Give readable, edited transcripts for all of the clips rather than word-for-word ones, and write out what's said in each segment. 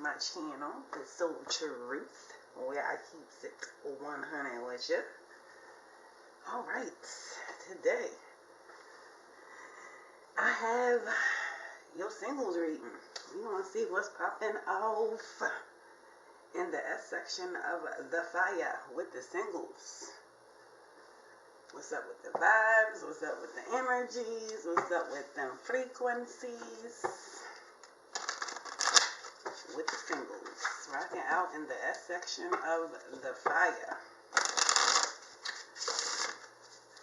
my channel, The Soul Truth, where I keeps it 100 with you. Alright, today I have your singles reading. We want to see what's popping off in the S section of the fire with the singles. What's up with the vibes? What's up with the energies? What's up with them frequencies? With the singles. Rocking out in the S section of the fire.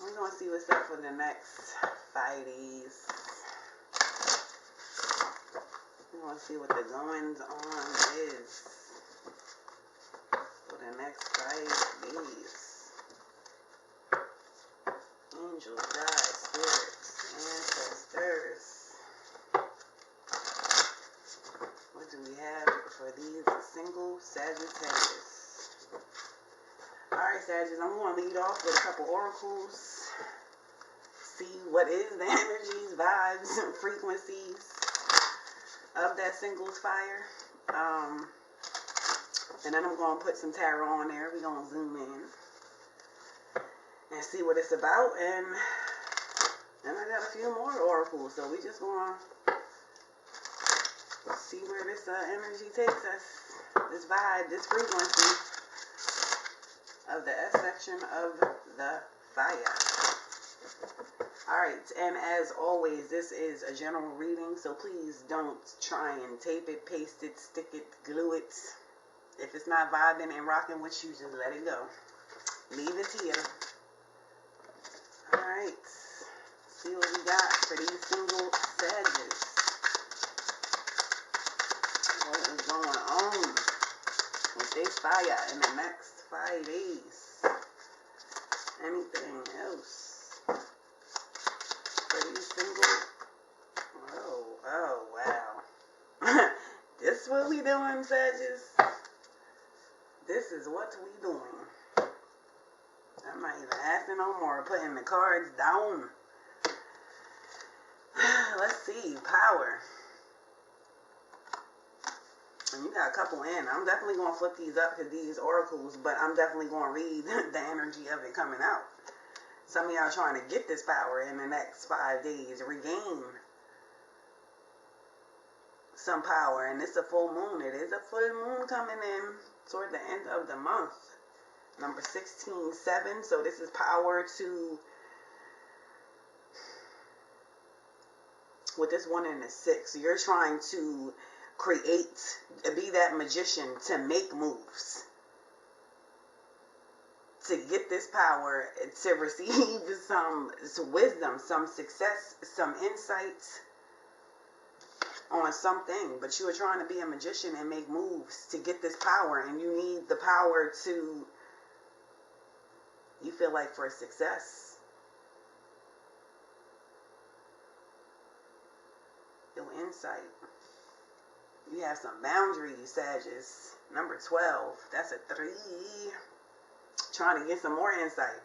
We're going to see what's up for the next 5 days. We're going to see what the goings on is for the next 5 days. Angels, guides, spirits, ancestors. What do we have for these single Sagittarius? Alright, Sagittarius, I'm going to lead off with a couple oracles. See what is the energies, vibes, and frequencies of that singles fire. And then I'm going to put some tarot on there. We're going to zoom in and see what it's about. And I got a few more oracles. So we just going to see where this energy takes us. This vibe, this frequency of the S section of the fire. Alright, and as always, this is a general reading, so please don't try and tape it, paste it, stick it, glue it. If it's not vibing and rocking with you, just let it go. Leave it here. Alright, see what we got for these single Sagittarius. What is going on with this fire in the next 5 days? Anything else for these single? Oh wow. This is what we doing, Sagittarius. This is what we doing. I'm not even asking no more. Putting the cards down. Let's see. Power. And you got a couple in. I'm definitely going to flip these up to these oracles, but I'm definitely going to read the energy of it coming out. Some of y'all trying to get this power in the next 5 days. Regain some power. And it's a full moon. It is a full moon coming in toward the end of the month. Number 16-7. So this is power to, with this 1 and the 6, you're trying to create, be that magician to make moves, to get this power, to receive some wisdom, some success, some insights on something. But you are trying to be a magician and make moves to get this power, and you need the power to, you feel like, for success. Your insight. You have some boundaries, Sagittarius. Number 12. That's a 3. Trying to get some more insight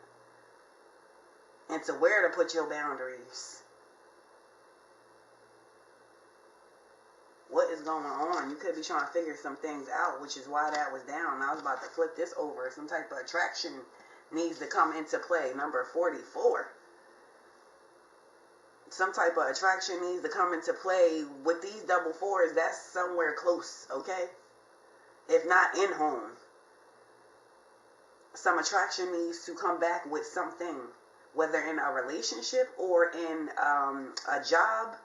into where to put your boundaries. What is going on? You could be trying to figure some things out, which is why that was down. I was about to flip this over. Some type of attraction needs to come into play. Number 44. Some type of attraction needs to come into play. With these double 4s, that's somewhere close, okay? If not in home. Some attraction needs to come back with something, whether in a relationship or in a job.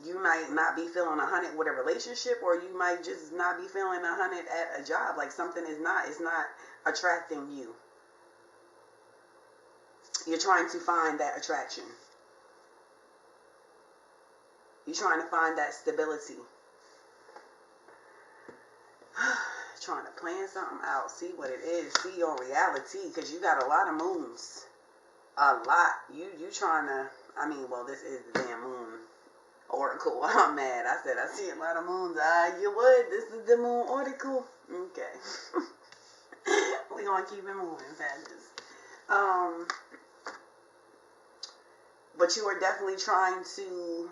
You might not be feeling 100 with a relationship, or you might just not be feeling 100 at a job. Like something is not attracting you. You're trying to find that attraction. You're trying to find that stability. Trying to plan something out. See what it is. See your reality. Because you got a lot of moons. A lot. You trying to, I mean, well, this is the damn moon oracle. I'm mad. I said I see a lot of moons. You would. This is the moon oracle. Okay. We're going to keep it moving, Sagittarius. But you are definitely trying to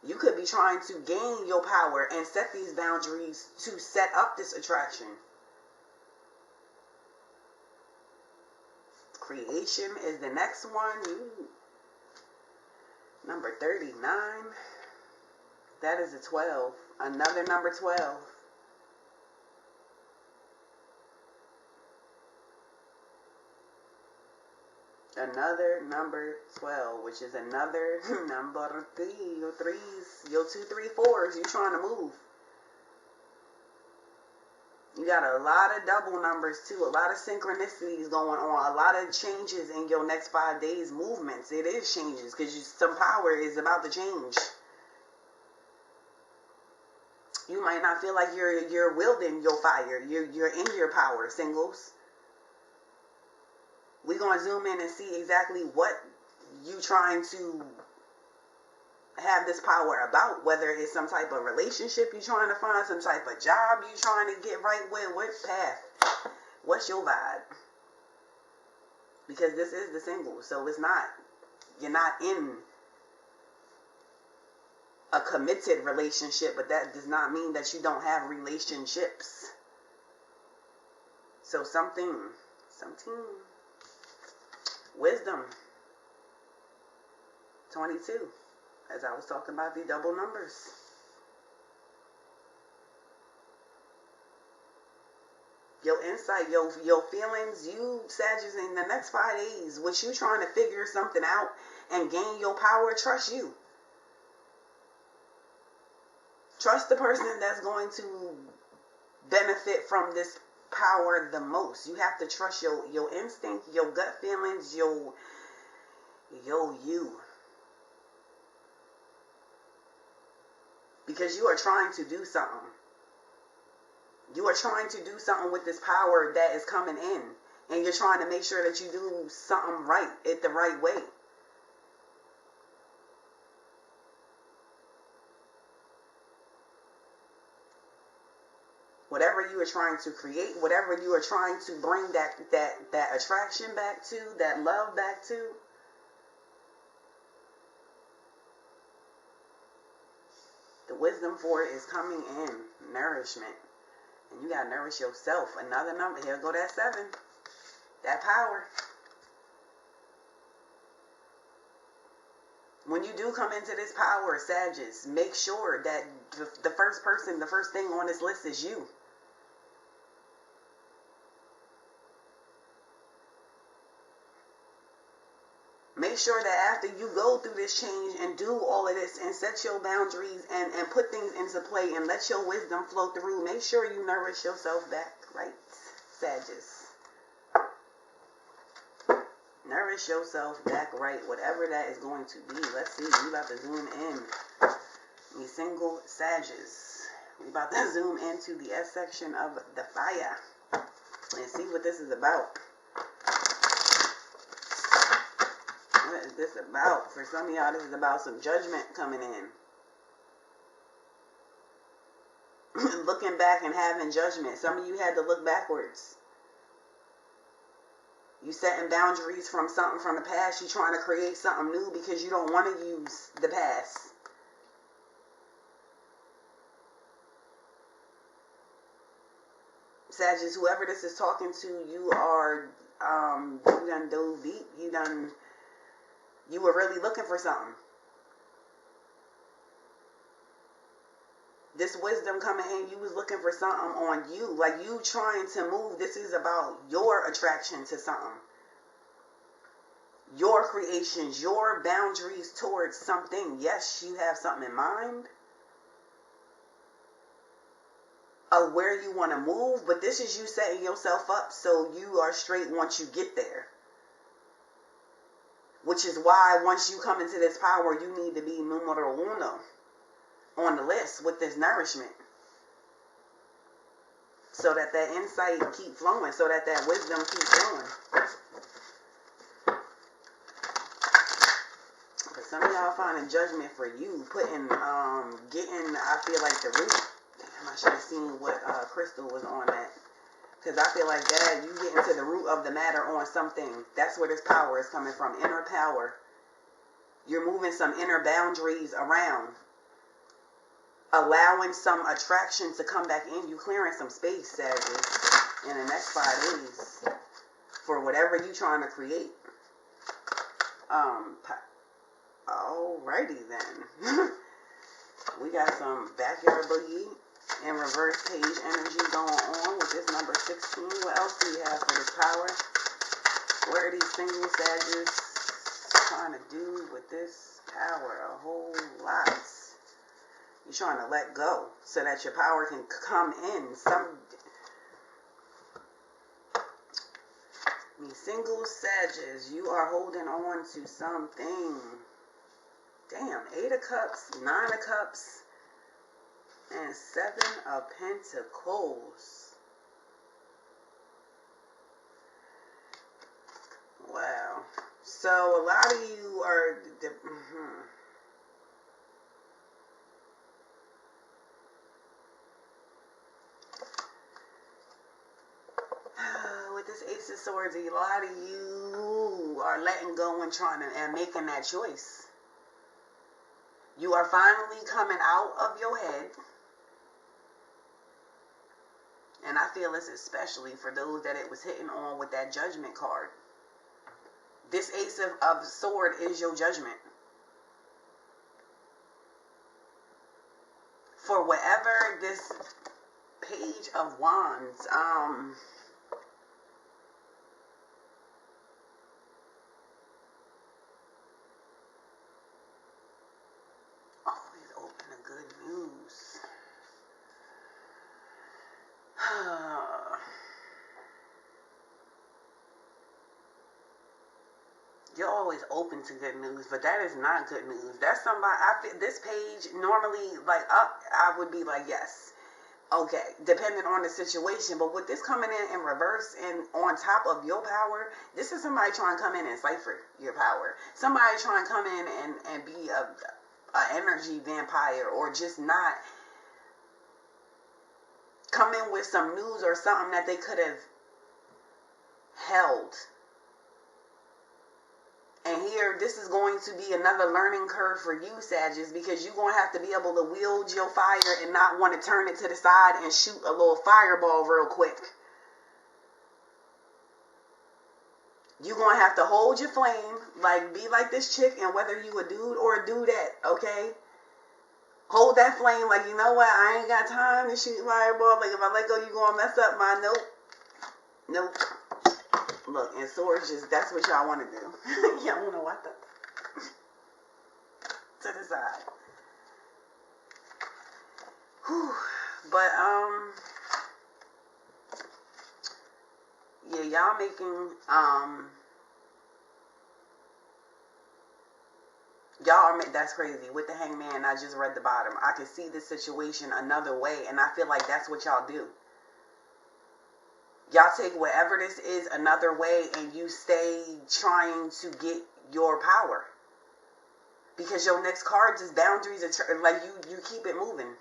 You could be trying to gain your power and set these boundaries to set up this attraction. Creation is the next one. Number 39. That is a 12. Another number 12. Another number 12, which is another number 3. Your threes, your 2, 3, 4s. You trying to move. You got a lot of double numbers too. A lot of synchronicities going on. A lot of changes in your next 5 days movements. It is changes because some power is about to change. You might not feel like you're wielding your fire. You're in your power, singles. We're going to zoom in and see exactly what you trying to have this power about. Whether it's some type of relationship you're trying to find, some type of job you're trying to get right with. What path? What's your vibe? Because this is the single. So it's not, you're not in a committed relationship, but that does not mean that you don't have relationships. So something. Wisdom. 22. As I was talking about the double numbers. Your insight, your feelings, you Sagittarius, in the next 5 days, what you trying to figure something out and gain your power, trust you. Trust the person that's going to benefit from this power the most. You have to trust your instinct, your gut feelings, you. Because you are trying to do something. You are trying to do something with this power that is coming in. And you're trying to make sure that you do something right, it the right way. Whatever you are trying to create, whatever you are trying to bring that attraction back to, that love back to, the wisdom for it is coming in. Nourishment. And you got to nourish yourself. Another number. Here go that 7. That power. When you do come into this power, Sagittarius, make sure that the first thing on this list is you. Make sure that after you go through this change and do all of this and set your boundaries and put things into play and let your wisdom flow through, make sure you nourish yourself back, right, Sagittarius? Nourish yourself back right, whatever that is going to be. Let's see, we about to zoom in. We single Sagittarius. We about to zoom into the S section of the fire and see what this is about. What is this about? For some of y'all, this is about some judgment coming in. Looking back and having judgment. Some of you had to look backwards. You setting boundaries from something from the past. You trying to create something new because you don't want to use the past. Sagittarius, whoever this is talking to, you are, you done dove deep. You were really looking for something. This wisdom coming in, you was looking for something on you. Like you trying to move. This is about your attraction to something. Your creations, your boundaries towards something. Yes, you have something in mind of where you want to move. But this is you setting yourself up so you are straight once you get there. Which is why once you come into this power, you need to be numero uno on the list with this nourishment. So that insight keep flowing. So that wisdom keeps flowing. But some of y'all finding judgment for you. Getting, I feel like the root. Damn, I should have seen what Crystal was on that. Because I feel like that, you get into the root of the matter on something. That's where this power is coming from. Inner power. You're moving some inner boundaries around. allowing some attraction to come back in. You clearing some space, Sagittarius, in the next 5 days for whatever you trying to create. Alrighty then. We got some backyard boogie and reverse page energy going on with this number 16. What else do we have for this power? What are these single Sagittarius trying to do with this power? A whole lot. You're trying to let go so that your power can come in. Single Sagittarius, you are holding on to something. Damn, 8 of Cups, 9 of Cups, and 7 of Pentacles. Wow. So a lot of you are... With this Ace of Swords, a lot of you are letting go and making that choice. You are finally coming out of your head. And I feel it's especially for those that it was hitting on with that Judgment card. This Ace of Swords is your judgment. For whatever this Page of Wands, always open to good news. You're always open to good news, but that is not good news. That's somebody, I feel this page normally, like, I would be like, yes, okay, depending on the situation. But with this coming in reverse and on top of your power, this is somebody trying to come in and cipher your power. Somebody trying to come in and be a energy vampire, or just not come in with some news or something that they could have held. And here, this is going to be another learning curve for you, Sagittarius, because you're going to have to be able to wield your fire and not want to turn it to the side and shoot a little fireball real quick. You're going to have to hold your flame, like, be like this chick, and whether you a dude or a dudette, okay? Hold that flame like, you know what, I ain't got time to shoot fireball. Like, if I let go, you going to mess up my nope. Look, and swords just, that's what y'all want to do. Y'all want to what the? To the side. Whew. But, yeah, y'all making, that's crazy. With the Hangman, I just read the bottom. I can see the situation another way, and I feel like that's what y'all do. Y'all take whatever this is another way, and you stay trying to get your power. Because your next card is boundaries, like you keep it moving.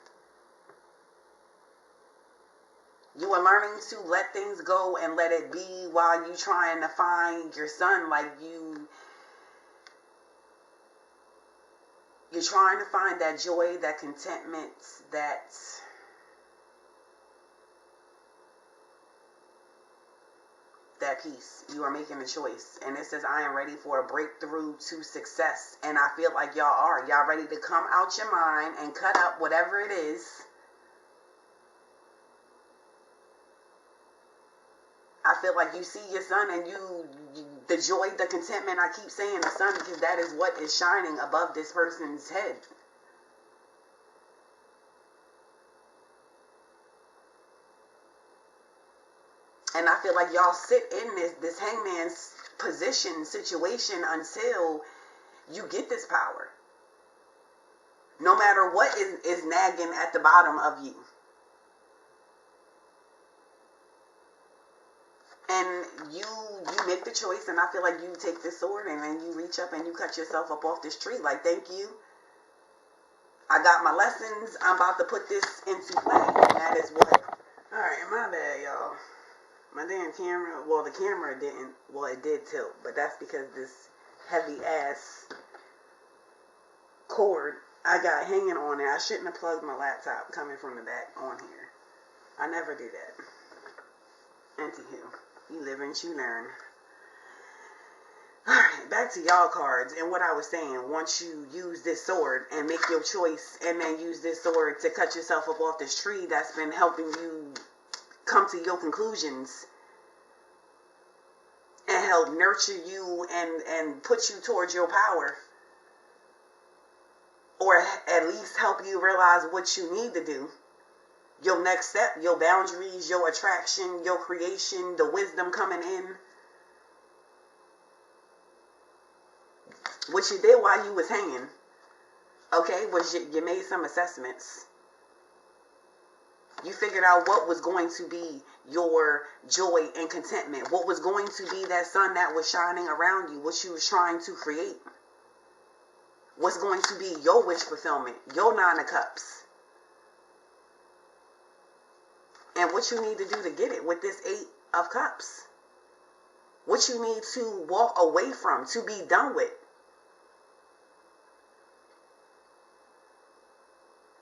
You are learning to let things go and let it be while you trying to find your sun. Like you're trying to find that joy, that contentment, that peace. You are making a choice. And it says, I am ready for a breakthrough to success. And I feel like y'all are. Y'all ready to come out your mind and cut up whatever it is. I feel like you see your sun, and the joy, the contentment, I keep saying the sun, because that is what is shining above this person's head. And I feel like y'all sit in this hangman's situation until you get this power. No matter what is nagging at the bottom of you. And you make the choice, and I feel like you take this sword and then you reach up and you cut yourself up off this tree. Like, thank you. I got my lessons. I'm about to put this into play. And that is what... Alright, my bad, y'all. My damn camera... Well, the camera didn't... Well, it did tilt. But that's because this heavy-ass cord I got hanging on it. I shouldn't have plugged my laptop coming from the back on here. I never do that. Anywho, you live and you learn. Alright, back to y'all cards and what I was saying. Once you use this sword and make your choice and then use this sword to cut yourself up off this tree that's been helping you come to your conclusions and help nurture you and put you towards your power, or at least help you realize what you need to do, your next step, your boundaries, your attraction, your creation, the wisdom coming in. What you did while you was hanging, okay, was you made some assessments. You figured out what was going to be your joy and contentment, what was going to be that sun that was shining around you, what you was trying to create, what's going to be your wish fulfillment, your 9 of cups, and what you need to do to get it with this 8 of cups, what you need to walk away from, to be done with.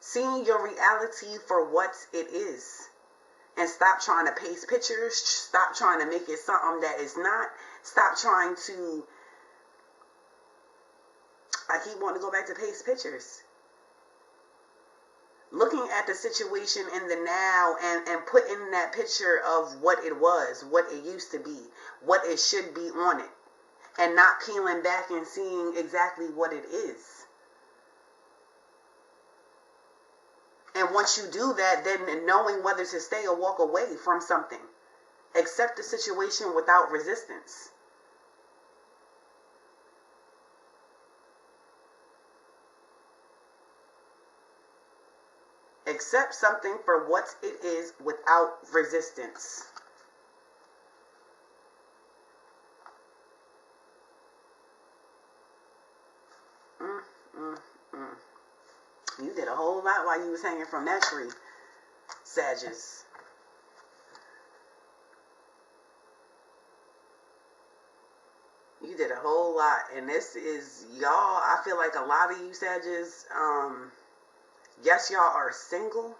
Seeing your reality for what it is. And stop trying to paste pictures. Stop trying to make it something that is not. Stop trying to... I keep wanting to go back to paste pictures. Looking at the situation in the now and putting that picture of what it was, what it used to be, what it should be on it. And not peeling back and seeing exactly what it is. And once you do that, then knowing whether to stay or walk away from something. Accept the situation without resistance. Accept something for what it is without resistance. You did a whole lot while you was hanging from that tree, Sagittarius. You did a whole lot. And this is, y'all, I feel like a lot of you Sagittarius, yes, y'all are single.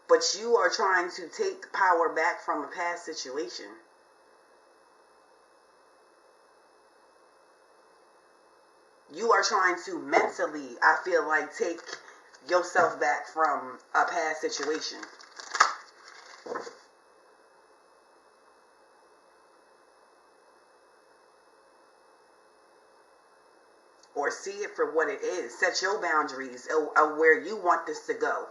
But you are trying to take power back from a past situation. You are trying to mentally, I feel like, take yourself back from a past situation. Or see it for what it is. Set your boundaries of where you want this to go.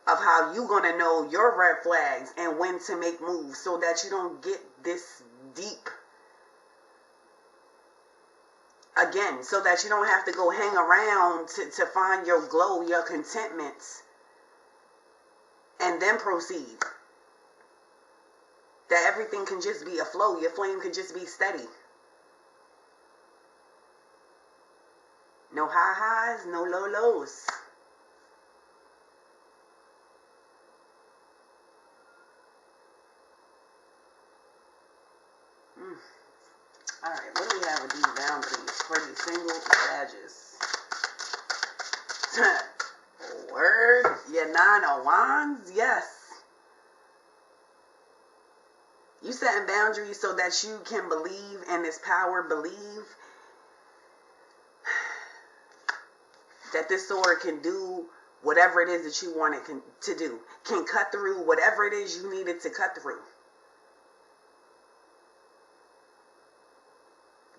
Of how you going to know your red flags and when to make moves so that you don't get this deep. Again, so that you don't have to go hang around to find your glow, your contentment, and then proceed. That everything can just be a flow. Your flame can just be steady. No high highs, no low lows. Alright, what do we have with these boundaries for these single Sagittarius? Word? Your 9 of Wands? Yes. You setting boundaries so that you can believe in this power. Believe that this sword can do whatever it is that you want it to do. Can cut through whatever it is you need it to cut through.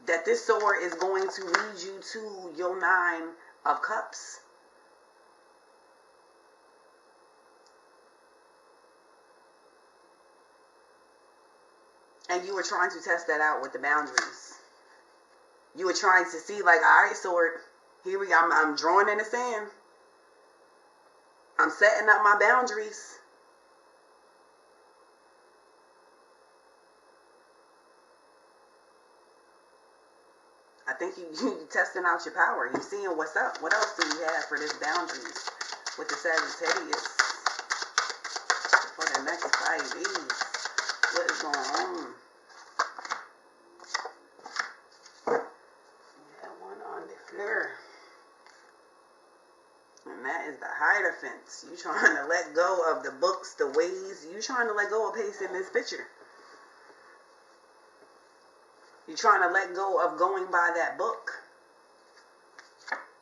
That this sword is going to lead you to your 9 of Cups. And you were trying to test that out with the boundaries. You were trying to see, like, alright, sword, here we go. I'm drawing in the sand. I'm setting up my boundaries. I think you testing out your power. You seeing what's up. What else do you have for this boundaries with the Sagittarius for the next 5 days? What is going on? that is the Hierophant. You trying to let go of the books, the ways. You trying to let go of pasting this picture. You trying to let go of going by that book.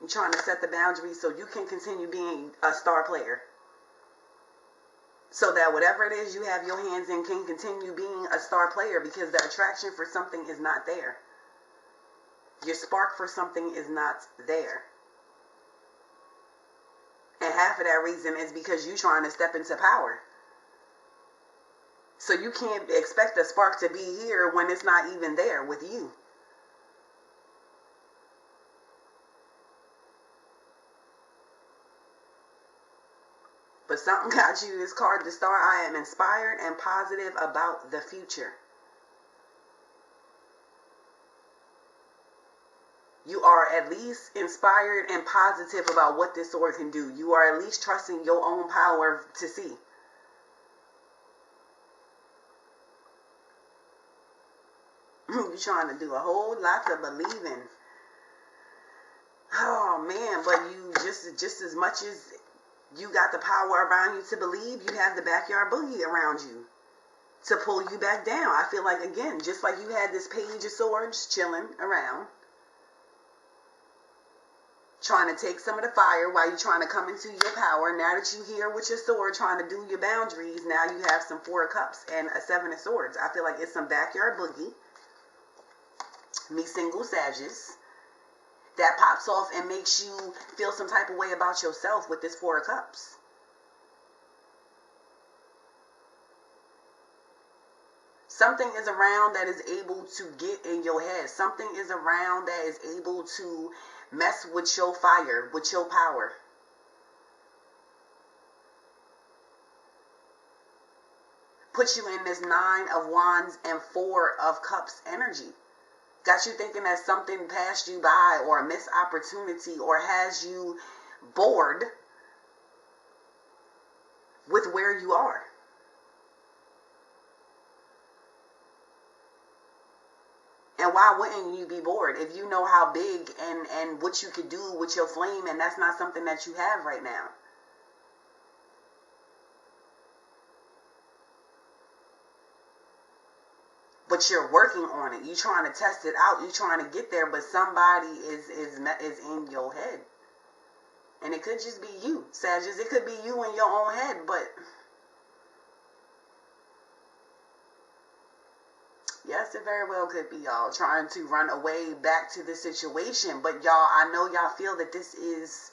You trying to set the boundaries so you can continue being a star player. So that whatever it is you have your hands in can continue being a star player, because the attraction for something is not there. Your spark for something is not there. And half of that reason is because you're trying to step into power. So you can't expect the spark to be here when it's not even there with you. But something got you this card, the star. I am inspired and positive about the future. You are at least inspired and positive about what this sword can do. You are at least trusting your own power to see. You're trying to do a whole lot of believing. Oh man, but you just as much as you got the power around you to believe, you have the backyard boogie around you to pull you back down. I feel like, again, just like you had this Page of Swords chilling around, trying to take some of the fire while you're trying to come into your power. Now that you're here with your sword trying to do your boundaries, now you have some Four of Cups and a Seven of Swords. I feel like it's some backyard boogie. Me single Sagittarius. That pops off and makes you feel some type of way about yourself with this Four of Cups. Something is around that is able to get in your head. Something is around that is able to mess with your fire, with your power. Put you in this Nine of Wands and Four of Cups energy. Got you thinking that something passed you by, or a missed opportunity, or has you bored with where you are. And why wouldn't you be bored if you know how big and what you could do with your flame, and that's not something that you have right now? But you're working on it. You're trying to test it out. You're trying to get there, but somebody is in your head. And it could just be you, Sagittarius. It could be you in your own head, but yes, it very well could be y'all trying to run away back to the situation. But y'all, I know y'all feel that this is,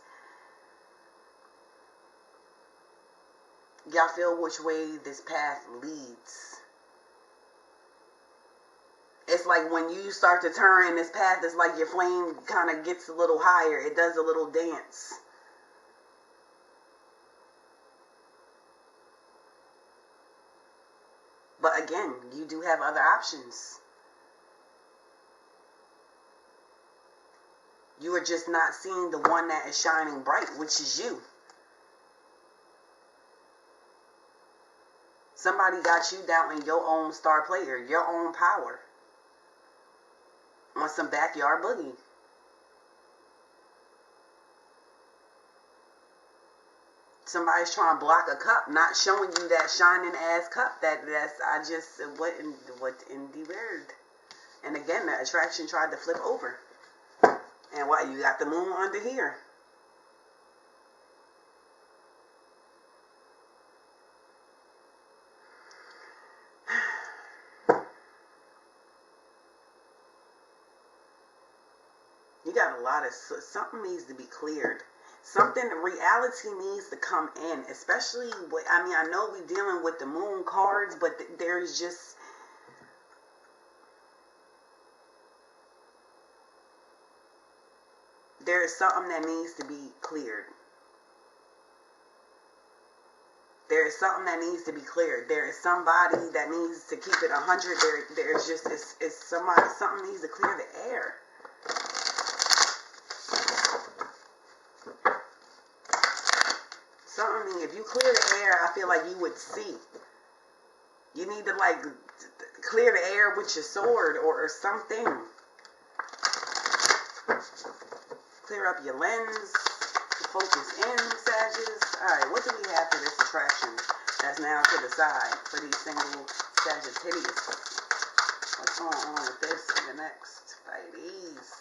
y'all feel which way this path leads. It's like when you start to turn in this path, it's like your flame kind of gets a little higher. It does a little dance. But again, you do have other options. You are just not seeing the one that is shining bright, which is you. Somebody got you down in your own star player, your own power. On some backyard boogie. Somebody's trying to block a cup, not showing you that shining ass cup. What in the world? And again, the attraction tried to flip over. And why you got the moon under here? You got a lot of, something needs to be cleared. Something, reality needs to come in, especially with, I know we're dealing with the moon cards, but there's just, there is something that needs to be cleared. There is something that needs to be cleared. There is somebody that needs to keep it 100. There's just, it's somebody, something needs to clear the air. Something, if you clear the air, I feel like you would see. You need to like clear the air with your sword or something. Clear up your lens. Focus in, Sagittarius. Alright, what do we have for this attraction that's now to the side for these single Sagittarius? What's going on with this in the next Pisces?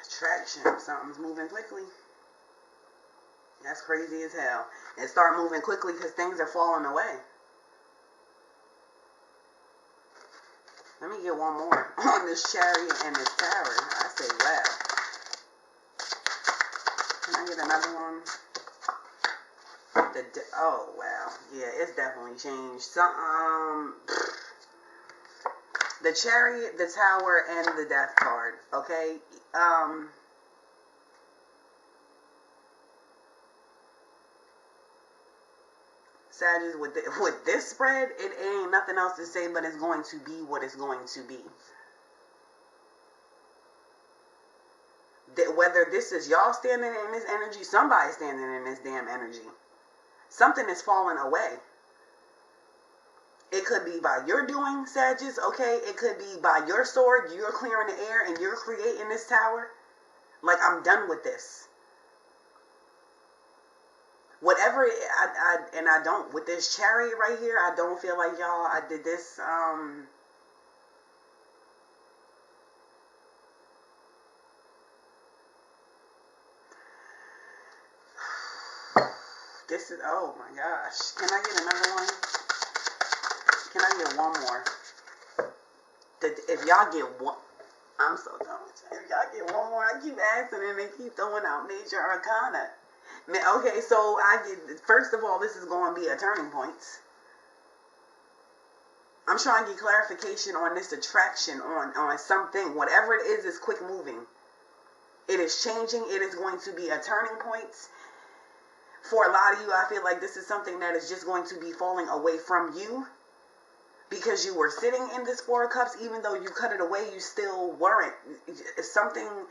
Attraction. Something's moving quickly. That's crazy as hell. And start moving quickly because things are falling away. Let me get one more on this Chariot and this Tower. I say, wow. Can I get another one? Oh, wow. Yeah, it's definitely changed. The Chariot, the Tower, and the Death card. Okay? Sagittarius, with this spread, it ain't nothing else to say, but it's going to be what it's going to be. Whether this is y'all standing in this energy, somebody standing in this damn energy. Something is falling away. It could be by your doing, Sagittarius, okay? It could be by your sword, you're clearing the air and you're creating this tower. Like, I'm done with this. Whatever, I don't, with this Chariot right here, I don't feel like y'all, I did this, this is, oh my gosh. Can I get another one? Can I get one more? If y'all get one, I'm so done with you. If y'all get one more, I keep asking and they keep throwing out major arcana. Okay, so first of all, this is going to be a turning point. I'm trying to get clarification on this attraction, on something. Whatever it is quick moving. It is changing. It is going to be a turning point. For a lot of you, I feel like this is something that is just going to be falling away from you. Because you were sitting in this Four of Cups, even though you cut it away, you still weren't. Something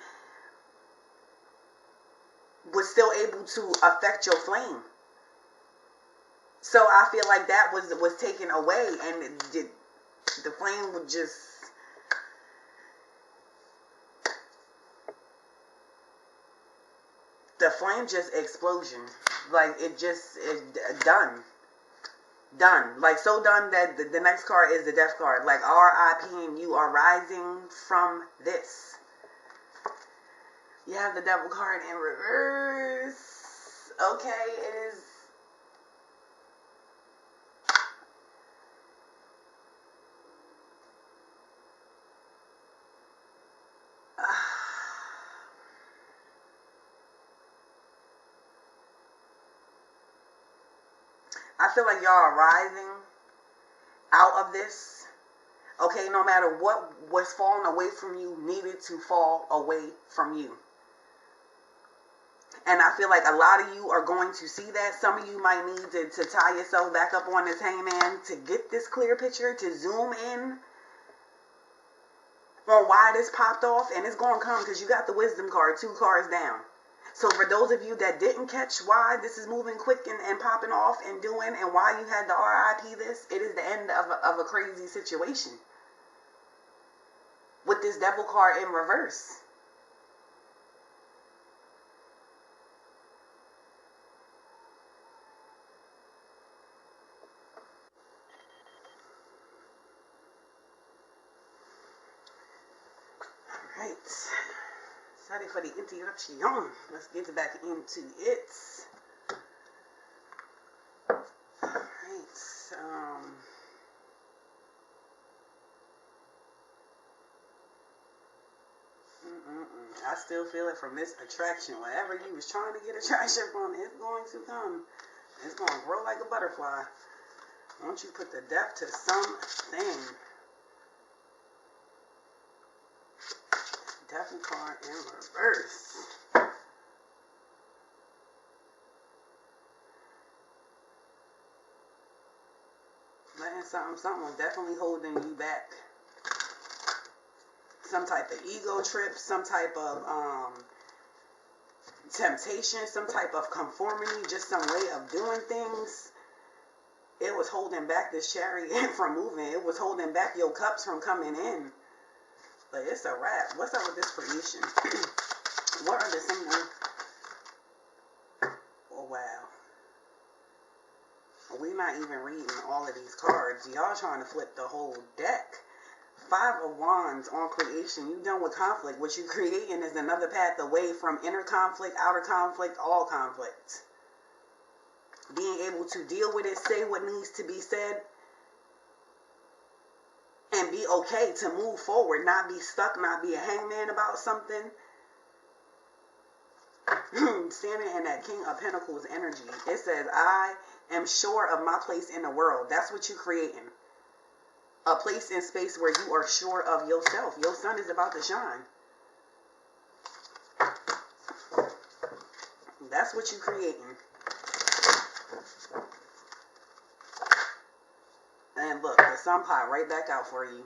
was still able to affect your flame. So I feel like that was taken away, and the flame would just, the flame just explosion. Like, it done. Done. Like, so done that the next card is the Death card. Like, R.I.P. and you are rising from this. You have the Devil card in reverse. Okay, it is. I feel like y'all are rising out of this. Okay, no matter what was falling away from you needed to fall away from you. And I feel like a lot of you are going to see that. Some of you might need to tie yourself back up on this hangman to get this clear picture, to zoom in on why this popped off. And it's going to come because you got the Wisdom card 2 cards down. So for those of you that didn't catch why this is moving quick and popping off and doing, and why you had the RIP this, it is the end of a crazy situation. With this Devil card in reverse. Alright. Sorry for the interruption. Let's get back into it. Alright. I still feel it from this attraction. Whatever you was trying to get attraction from, it's going to come. It's going to grow like a butterfly. Won't you put the depth to something? Devil card in reverse. Letting something was definitely holding you back. Some type of ego trip, some type of temptation, some type of conformity, just some way of doing things. It was holding back this Chariot from moving. It was holding back your cups from coming in. But it's a wrap. What's up with this creation? What are the single. Oh, wow. We're not even reading all of these cards. Y'all trying to flip the whole deck. 5 of Wands on creation. You done with conflict. What you creating is another path away from inner conflict, outer conflict, all conflict. Being able to deal with it, say what needs to be said, and be okay to move forward, not be stuck, not be a hangman about something. Standing in that King of Pentacles energy. It says, I am sure of my place in the world. That's what you're creating. A place in space where you are sure of yourself. Your sun is about to shine. That's what you're creating. And look, the sun popped right back out for you.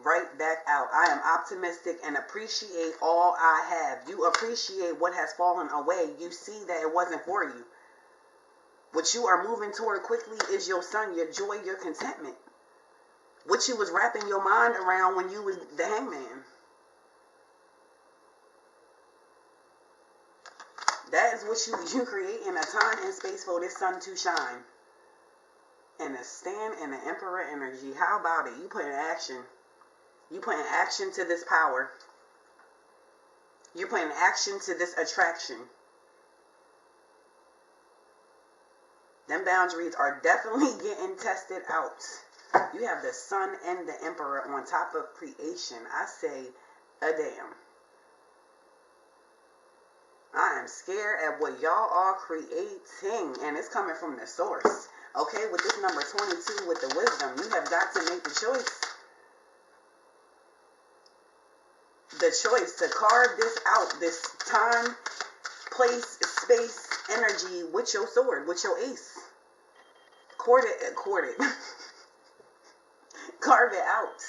Right back out. I am optimistic and appreciate all I have. You appreciate what has fallen away. You see that it wasn't for you. What you are moving toward quickly is your sun, your joy, your contentment. What you was wrapping your mind around when you was the hangman. That is what you create in a time and space for this sun to shine. And to stand in the Emperor energy. How about it? You put in action. You put in action to this power. You're putting action to this attraction. Them boundaries are definitely getting tested out. You have the sun and the Emperor on top of creation. I say, a damn. I am scared at what y'all are creating. And it's coming from the source. Okay, with this number 22, with the wisdom, you have got to make the choice. The choice to carve this out, this time, place, space, energy with your sword, with your ace. Court it. Carve it out.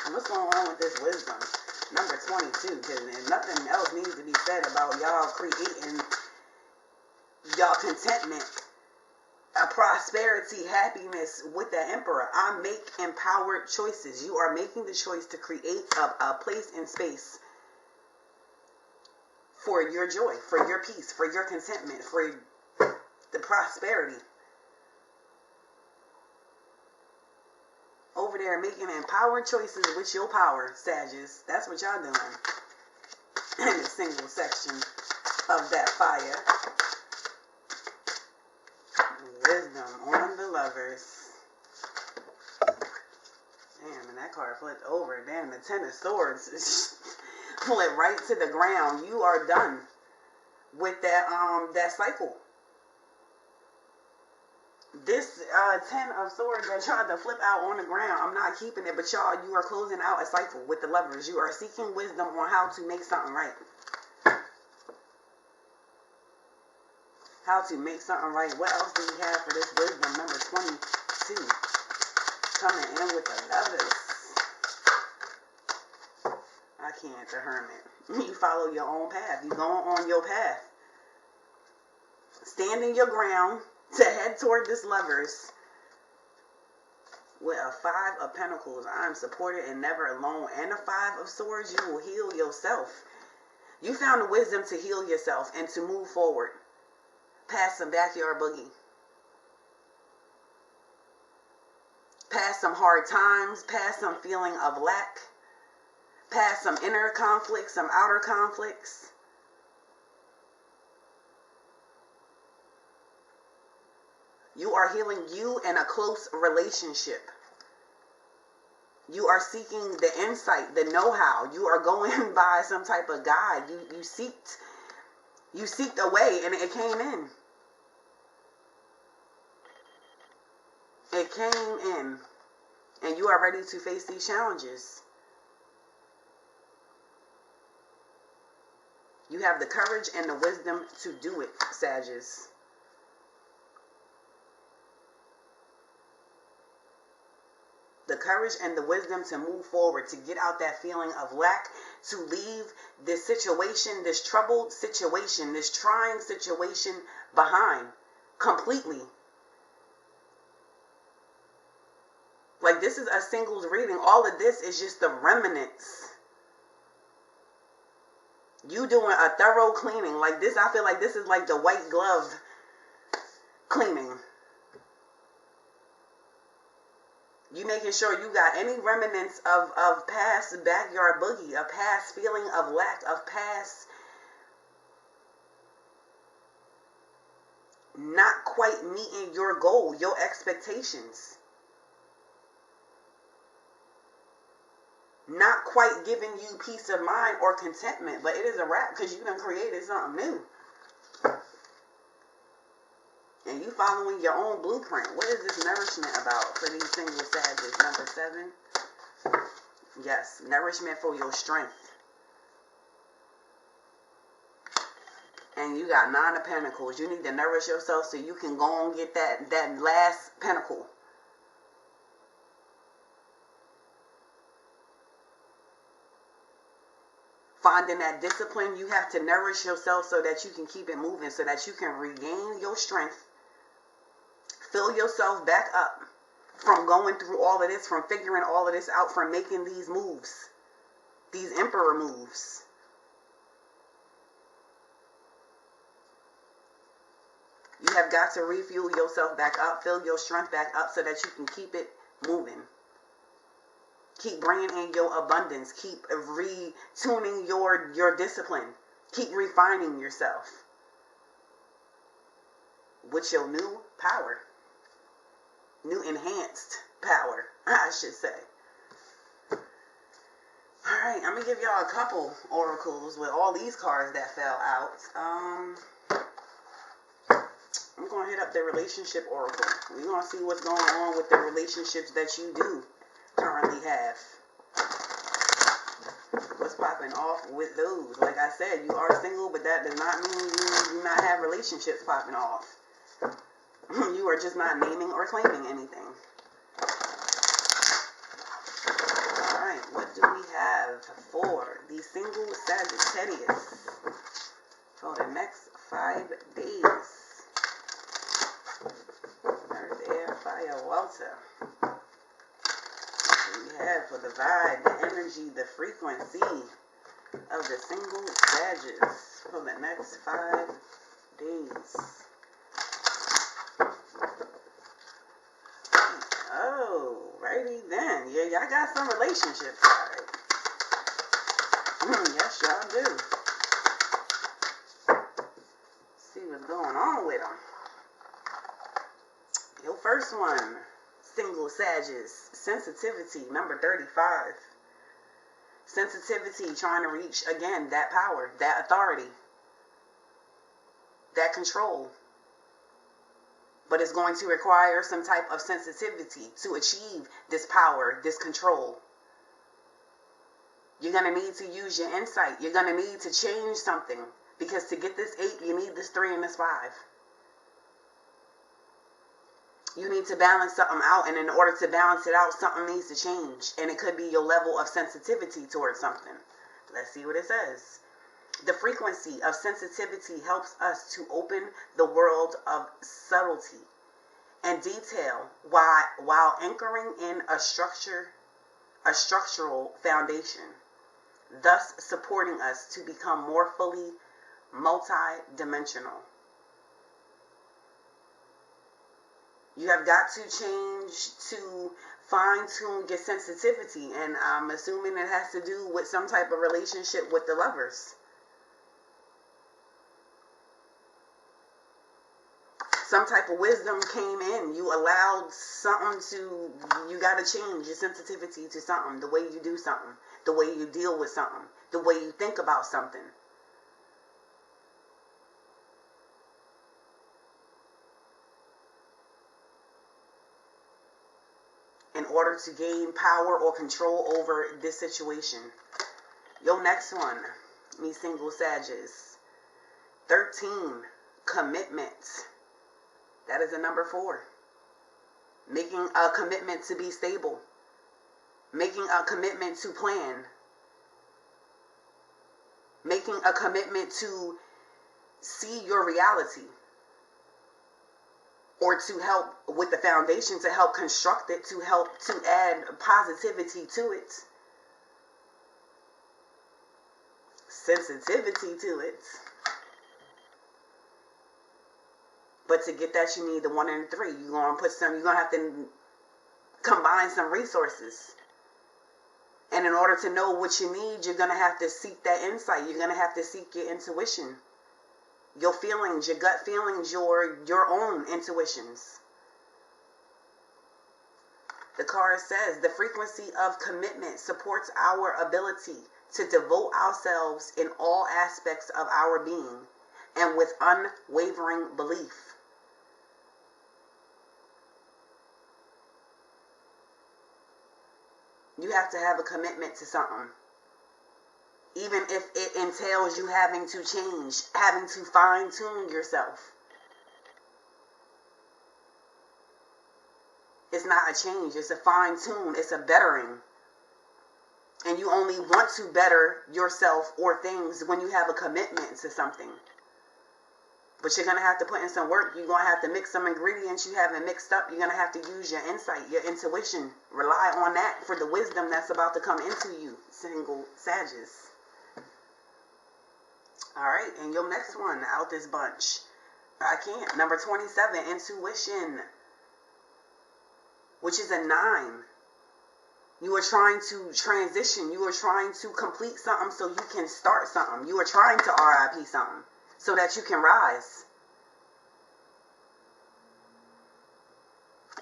And what's going on with this wisdom? Number 22, because nothing else needs to be said about y'all creating y'all contentment, a prosperity, happiness with the Emperor. I make empowered choices. You are making the choice to create a place in space for your joy, for your peace, for your contentment, for the prosperity. Over there making empowered choices with your power, Sagittarius. That's what y'all doing in the single section of that fire. Wisdom on the Lovers. Damn, and that card flipped over. Damn, the Ten of Swords flipped right to the ground. You are done with that cycle. This 10 of Swords that tried to flip out on the ground, I'm not keeping it, but y'all, you are closing out a cycle with the Lovers. You are seeking wisdom on how to make something right. How to make something right. What else do we have for this wisdom? Number 22. Coming in with the Lovers. I can't, the Hermit. You follow your own path. You go on your path. Standing your ground to head toward this Lovers. With a 5 of Pentacles. I am supported and never alone. And a 5 of Swords. You will heal yourself. You found the wisdom to heal yourself and to move forward. Past some backyard boogie. Past some hard times. Past some feeling of lack. Past some inner conflicts, some outer conflicts. You are healing you in a close relationship. You are seeking the insight, the know-how. You are going by some type of guide. You seeked a way and it came in. It came in. And you are ready to face these challenges. You have the courage and the wisdom to do it, Sagittarius. The courage and the wisdom to move forward, to get out that feeling of lack, to leave this situation, this troubled situation, this trying situation behind completely. Like, this is a singles reading. All of this is just the remnants You doing a thorough cleaning. Like this, I feel like this is like the white glove cleaning. You making sure you got any remnants of past backyard boogie, a past feeling of lack, of past not quite meeting your goal, your expectations. Not quite giving you peace of mind or contentment, but it is a wrap because you done created something new. And you following your own blueprint. What is this nourishment about for these single Sagittarius? Number 7. Yes, nourishment for your strength. And you got 9 of Pentacles. You need to nourish yourself so you can go and get that last pentacle. Finding that discipline, you have to nourish yourself so that you can keep it moving, so that you can regain your strength. Fill yourself back up from going through all of this, from figuring all of this out, from making these moves, these emperor moves. You have got to refuel yourself back up, fill your strength back up so that you can keep it moving. Keep bringing in your abundance. Keep retuning your discipline. Keep refining yourself with your new power. New enhanced power, I should say. Alright, I'm going to give y'all a couple oracles with all these cards that fell out. I'm going to hit up the relationship oracle. We're going to see what's going on with the relationships that you do currently have. What's popping off with those? Like I said, you are single, but that does not mean you do not have relationships popping off. You are just not naming or claiming anything. Alright, what do we have for the single Sagittarius for the next 5 days? Earth, air, fire, water. What do we have for the vibe, the energy, the frequency of the single Sagittarius for the next 5 days? Oh, righty then. Yeah, y'all got some relationships, alright. Yes, y'all do. Let's see what's going on with them. Your first one, single Sagittarius, sensitivity, number 35. Sensitivity, trying to reach, again, that power, that authority, that control. But it's going to require some type of sensitivity to achieve this power, this control. You're going to need to use your insight. You're going to need to change something. Because to get this 8, you need this 3 and this 5. You need to balance something out. And in order to balance it out, something needs to change. And it could be your level of sensitivity towards something. Let's see what it says. The frequency of sensitivity helps us to open the world of subtlety and detail while anchoring in a structural foundation, thus supporting us to become more fully multi-dimensional. You have got to change to fine-tune your sensitivity, and I'm assuming it has to do with some type of relationship with the lovers. Some type of wisdom came in. You allowed something to, you got to change your sensitivity to something, the way you do something, the way you deal with something, the way you think about something. In order to gain power or control over this situation. Your next one, me single Sagittarius. 13, commitment. That is a number 4. Making a commitment to be stable. Making a commitment to plan. Making a commitment to see your reality. Or to help with the foundation, to help construct it, to help to add positivity to it. sensitivity to it. But to get that, you need the 1 and the 3. You're gonna have to combine some resources. And in order to know what you need, you're gonna have to seek that insight. You're gonna have to seek your intuition, your feelings, your gut feelings, your own intuitions. The card says the frequency of commitment supports our ability to devote ourselves in all aspects of our being and with unwavering belief. You have to have a commitment to something. Even if it entails you having to change, having to fine-tune yourself. It's not a change, it's a fine-tune, it's a bettering. And you only want to better yourself or things when you have a commitment to something. But you're going to have to put in some work. You're going to have to mix some ingredients you haven't mixed up. You're going to have to use your insight, your intuition. Rely on that for the wisdom that's about to come into you, single Sagittarius. All right, and your next one out this bunch. I can't. Number 27, intuition, which is a 9. You are trying to transition. You are trying to complete something so you can start something. You are trying to RIP something so that you can rise.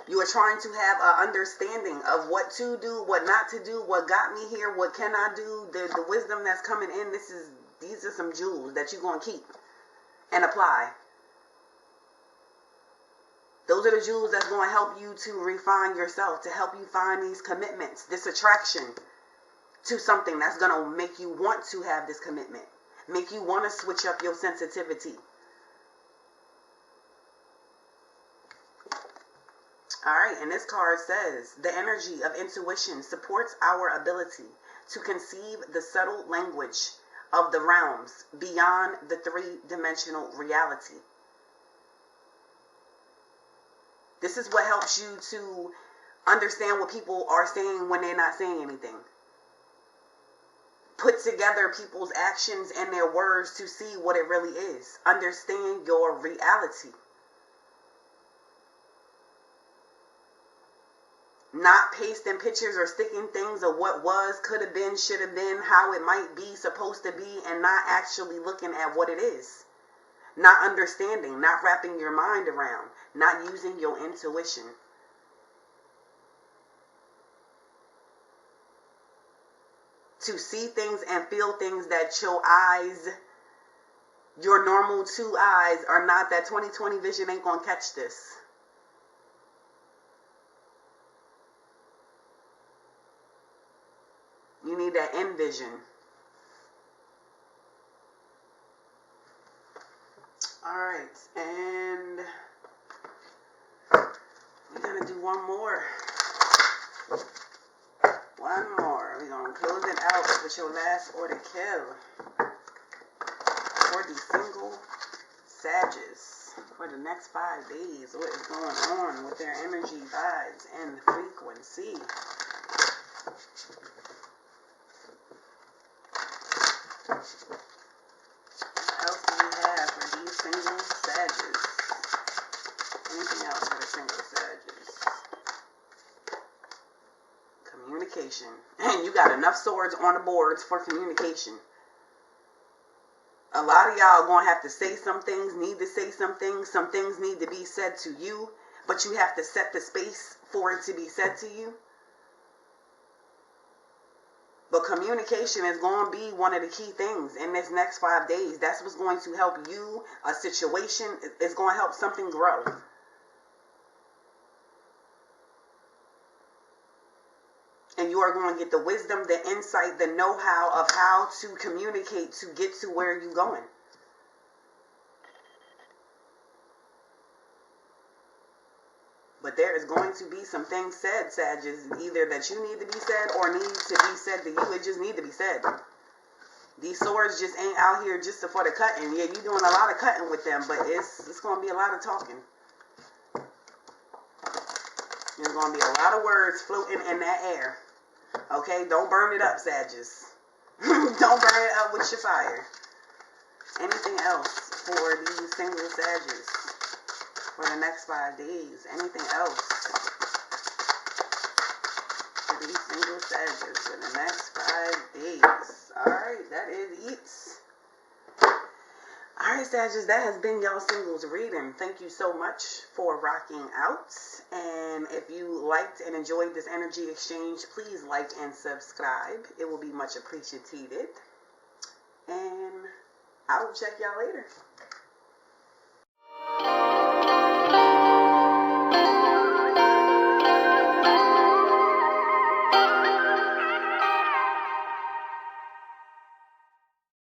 You are trying to have an understanding of what to do, what not to do, what got me here, what can I do, the wisdom that's coming in. These are some jewels that you're going to keep and apply. Those are the jewels that's going to help you to refine yourself, to help you find these commitments, this attraction to something that's going to make you want to have this commitment, make you want to switch up your sensitivity. All right, and this card says, the energy of intuition supports our ability to conceive the subtle language of the realms beyond the 3-dimensional reality. This is what helps you to understand what people are saying when they're not saying anything. Put together people's actions and their words to see what it really is. Understand your reality. Not pasting pictures or sticking things of what was, could have been, should have been, how it might be, supposed to be, and not actually looking at what it is. Not understanding, not wrapping your mind around, not using your intuition. To see things and feel things that your eyes, your normal 2 eyes, are not. That 20/20 vision ain't gonna catch this. You need that end vision. Alright, and we're going to do one more. One more. We're going to close it out with your last order kill for the single Sagittarius for the next 5 days. What is going on with their energy, vibes, and frequency? What else do we have for these single Sagittarius? Anything else for the single Sagittarius? Communication. And you got enough swords on the boards for communication. A lot of y'all are going to have to say some things, need to say some things need to be said to you, but you have to set the space for it to be said to you. But communication is going to be one of the key things in this next 5 days. That's what's going to help you. A situation is going to help something grow. And you are going to get the wisdom, the insight, the know-how of how to communicate to get to where you're going. But there is going to be some things said, Sagittarius, either that you need to be said or need to be said to you. It just need to be said. These swords just ain't out here just for the cutting. Yeah, you're doing a lot of cutting with them, but it's going to be a lot of talking. There's going to be a lot of words floating in that air. Okay, don't burn it up, Sagittarius. Don't burn it up with your fire. Anything else for these single Sagittarius for the next 5 days? Anything else for these single Sagittarius for the next 5 days? Alright, that is it. Alright, Sagittarius, that has been y'all singles reading. Thank you so much for rocking out. And if you liked and enjoyed this energy exchange, please like and subscribe. It will be much appreciated. And I will check y'all later.